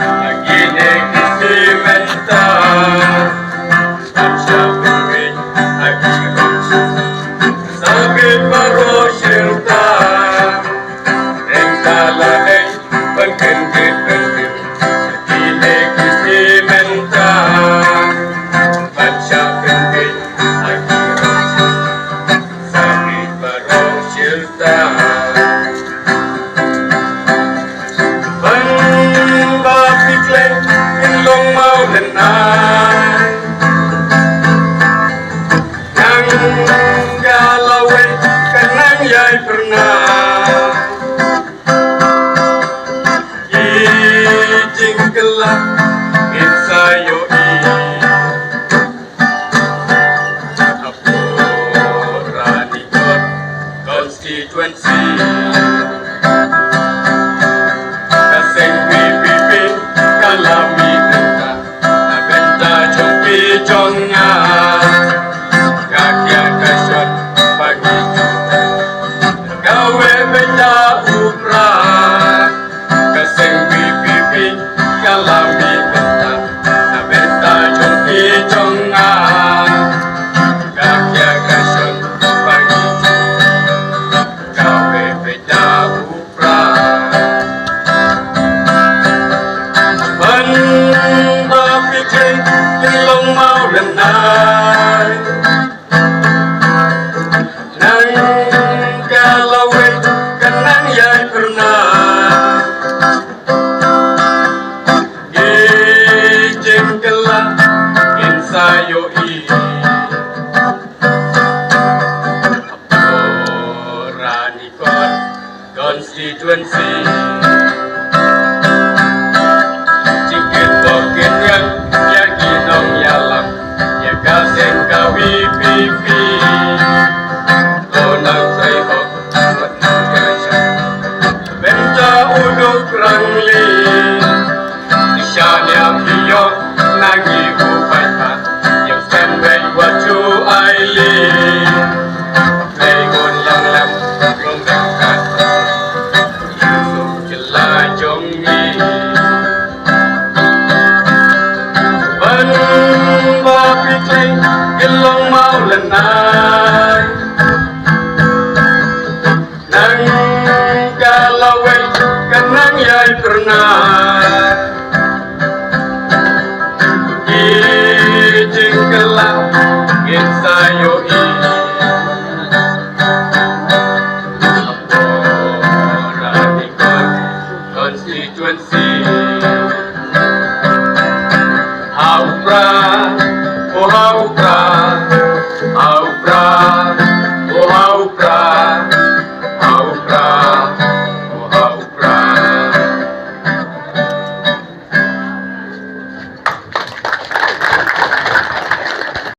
naginig isimenta at siya pinuwin ay pagkakas sakit paro sirta ang talanay pagkandit-kandit naginig isimenta at siya pinuwin ay pagkakas sakit paro sirta. Ilong maulanay nang galawin kanang yay pernah ijingkala insayo Apuranikot constituency kasing pipipin kalami Jonga kakya kasyon pagitutan gawe beda ubra kasing pipipi kalami benta na benta jongki jonga kakya kasyon pagitutan gawe beda ubra ilong maulanay nang galawin kanang yay pernah ijingkala insayo Apuranikot constituency kasing kawipipi Donang sayhok matang kasya benta uduk rangli isyanya hiyo nangi upay pa yung sembay wacu aili Playgon lang lang rumengkat Yusuf jelajongmi ilong maulanay nang galawin kanang yay pernah ijingkala insayo Apuranikot constituency how proud